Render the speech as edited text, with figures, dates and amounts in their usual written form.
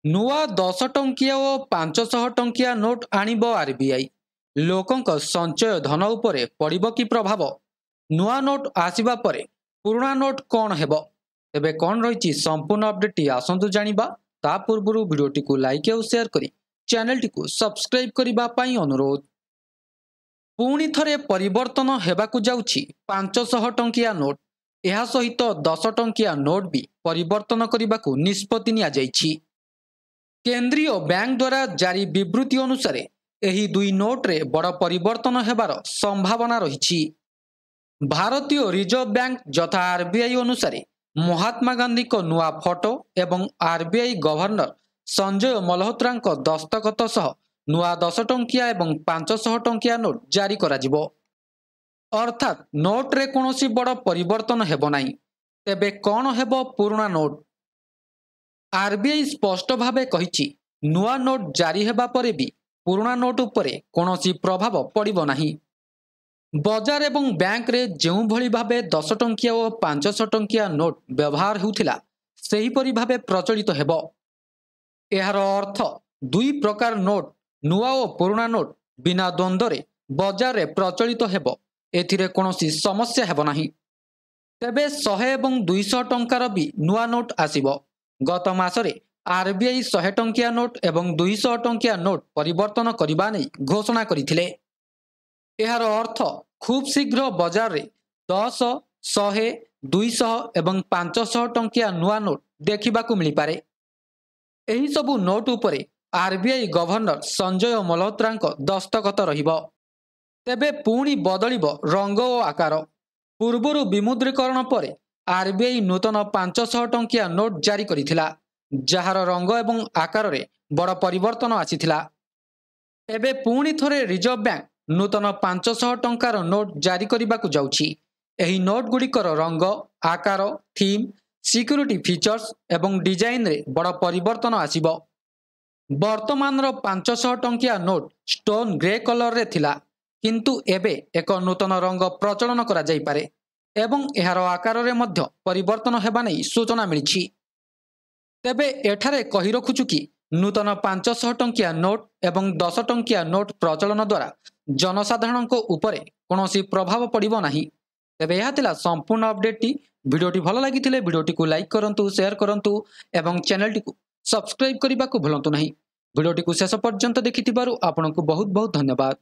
ନୂଆ 10 ଟଙ୍କିଆ ଓ 500 ଟଙ୍କିଆ ନୋଟ୍ ଆଣିବ ଆର୍‌ବିଆଇ। ଲୋକଙ୍କ ସଞ୍ଚୟ ଧନ ଉପରେ ପଡ଼ିବ କି ପ୍ରଭାବ? ନୂଆ ନୋଟ୍ ଆସିବା ପରେ ପୁରୁଣା ନୋଟ୍ କ'ଣ ହେବ? ତେବେ କ'ଣ ରହିଛି ସମ୍ପୂର୍ଣ୍ଣ ଅପଡେଟ୍‌ଟି ଆସନ୍ତୁ ଜାଣିବା। ତା ପୂର୍ବରୁ ଭିଡ଼ିଓଟିକୁ ଲାଇକ୍ ଆଉ ସେୟାର କରି ଚ୍ୟାନେଲଟିକୁ ସବସ୍କ୍ରାଇବ୍ କରିବା ପାଇଁ ଅନୁରୋଧ। ପୁଣି ଥରେ ପରିବର୍ତ୍ତନ ହେବାକୁ ଯାଉଛି 500 ଟଙ୍କିଆ ନୋଟ୍। ଏହା ସହିତ 10 ଟଙ୍କିଆ ନୋଟ୍ ବି ପରିବର୍ତ୍ତନ କରିବାକୁ ନିଷ୍ପତ୍ତି ନିଆଯାଇଛି। କେନ୍ଦ୍ରୀୟ ବ୍ୟାଙ୍କ ଦ୍ୱାରା ଜାରି ବିବୃତ୍ତି ଅନୁସାରେ ଏହି ଦୁଇ ନୋଟ୍‌ରେ ବଡ଼ ପରିବର୍ତ୍ତନ ହେବାର ସମ୍ଭାବନା ରହିଛି। ଭାରତୀୟ ରିଜର୍ଭ ବ୍ୟାଙ୍କ ଯଥା ଆର୍‌ବିଆଇ ଅନୁସାରେ ମହାତ୍ମା ଗାନ୍ଧୀଙ୍କ ନୂଆ ଫଟୋ ଏବଂ ଆର୍‌ବିଆଇ ଗଭର୍ଣ୍ଣର ସଞ୍ଜୟ ମଲ୍‌ହୋତ୍ରାଙ୍କ ଦସ୍ତଖତ ସହ ନୂଆ 10 ଟଙ୍କିଆ ଏବଂ 500 ଟଙ୍କିଆ ନୋଟ୍ ଜାରି କରାଯିବ। ଅର୍ଥାତ୍ ନୋଟ୍‌ରେ କୌଣସି ବଡ଼ ପରିବର୍ତ୍ତନ ହେବ ନାହିଁ। ତେବେ କ'ଣ ହେବ ପୁରୁଣା ନୋଟ୍? ଆର୍‌ବିଆଇ ସ୍ପଷ୍ଟ ଭାବେ କହିଛି, ନୂଆ ନୋଟ୍ ଜାରି ହେବା ପରେ ବି ପୁରୁଣା ନୋଟ୍ ଉପରେ କୌଣସି ପ୍ରଭାବ ପଡ଼ିବ ନାହିଁ। ବଜାର ଏବଂ ବ୍ୟାଙ୍କରେ ଯେଉଁଭଳି ଭାବେ 10 ଟଙ୍କିଆ ଓ 500 ଟଙ୍କିଆ ନୋଟ୍ ବ୍ୟବହାର ହେଉଥିଲା, ସେହିପରି ଭାବେ ପ୍ରଚଳିତ ହେବ। ଏହାର ଅର୍ଥ ଦୁଇ ପ୍ରକାର ନୋଟ୍, ନୂଆ ଓ ପୁରୁଣା ନୋଟ୍ ବିନା ଦ୍ୱନ୍ଦ୍ୱରେ ବଜାରରେ ପ୍ରଚଳିତ ହେବ। ଏଥିରେ କୌଣସି ସମସ୍ୟା ହେବ ନାହିଁ। ତେବେ 100 ଏବଂ 200 ଟଙ୍କାର ବି ନୂଆ ନୋଟ୍ ଆସିବ। ଗତ ମାସରେ ଆର୍‌ବିଆଇ 100 ଟଙ୍କିଆ ନୋଟ୍ ଏବଂ 200 ଟଙ୍କିଆ ନୋଟ୍ ପରିବର୍ତ୍ତନ କରିବା ନେଇ ଘୋଷଣା କରିଥିଲେ। ଏହାର ଅର୍ଥ ଖୁବ୍ ଶୀଘ୍ର ବଜାରରେ 10, 100, 200 ଏବଂ 500 ଟଙ୍କିଆ ନୂଆ ନୋଟ୍ ଦେଖିବାକୁ ମିଳିପାରେ। ଏହିସବୁ ନୋଟ୍ ଉପରେ ଆର୍‌ବିଆଇ ଗଭର୍ଣ୍ଣର ସଞ୍ଜୟ ମଲ୍‌ହୋତ୍ରାଙ୍କ ଦସ୍ତଖତ ରହିବ। ତେବେ ପୁଣି ବଦଳିବ ରଙ୍ଗ ଓ ଆକାର। ପୂର୍ବରୁ ବିମୁଦ୍ରୀକରଣ ପରେ ଆର୍‌ବିଆଇ ନୂତନ 500 ଟଙ୍କିଆ ନୋଟ୍ ଜାରି କରିଥିଲା, ଯାହାର ରଙ୍ଗ ଏବଂ ଆକାରରେ ବଡ଼ ପରିବର୍ତ୍ତନ ଆସିଥିଲା। ଏବେ ପୁଣି ଥରେ ରିଜର୍ଭ ବ୍ୟାଙ୍କ ନୂତନ 500 ଟଙ୍କାର ନୋଟ୍ ଜାରି କରିବାକୁ ଯାଉଛି। ଏହି ନୋଟ୍‌ଗୁଡ଼ିକର ରଙ୍ଗ, ଆକାର, ଥିମ୍, ସିକ୍ୟୁରିଟି ଫିଚର୍ସ ଏବଂ ଡିଜାଇନ୍‌ରେ ବଡ଼ ପରିବର୍ତ୍ତନ ଆସିବ। ବର୍ତ୍ତମାନର 500 ଟଙ୍କିଆ ନୋଟ୍ ଷ୍ଟୋନ୍ ଗ୍ରେ କଲର୍‌ରେ ଥିଲା, କିନ୍ତୁ ଏବେ ଏକ ନୂତନ ରଙ୍ଗ ପ୍ରଚଳନ କରାଯାଇପାରେ ଏବଂ ଏହାର ଆକାରରେ ମଧ୍ୟ ପରିବର୍ତ୍ତନ ହେବା ନେଇ ସୂଚନା ମିଳିଛି। ତେବେ ଏଠାରେ କହି ରଖୁଛୁ କି ନୂତନ 500 ଟଙ୍କିଆ ନୋଟ୍ ଏବଂ 10 ଟଙ୍କିଆ ନୋଟ୍ ପ୍ରଚଳନ ଦ୍ୱାରା ଜନସାଧାରଣଙ୍କ ଉପରେ କୌଣସି ପ୍ରଭାବ ପଡ଼ିବ ନାହିଁ। ତେବେ ଏହା ଥିଲା ସମ୍ପୂର୍ଣ୍ଣ ଅପଡେଟ୍‌ଟି। ଭିଡ଼ିଓଟି ଭଲ ଲାଗିଥିଲେ ଭିଡ଼ିଓଟିକୁ ଲାଇକ୍ କରନ୍ତୁ, ସେୟାର କରନ୍ତୁ ଏବଂ ଚ୍ୟାନେଲଟିକୁ ସବସ୍କ୍ରାଇବ୍ କରିବାକୁ ଭୁଲନ୍ତୁ ନାହିଁ। ଭିଡ଼ିଓଟିକୁ ଶେଷ ପର୍ଯ୍ୟନ୍ତ ଦେଖିଥିବାରୁ ଆପଣଙ୍କୁ ବହୁତ ବହୁତ ଧନ୍ୟବାଦ।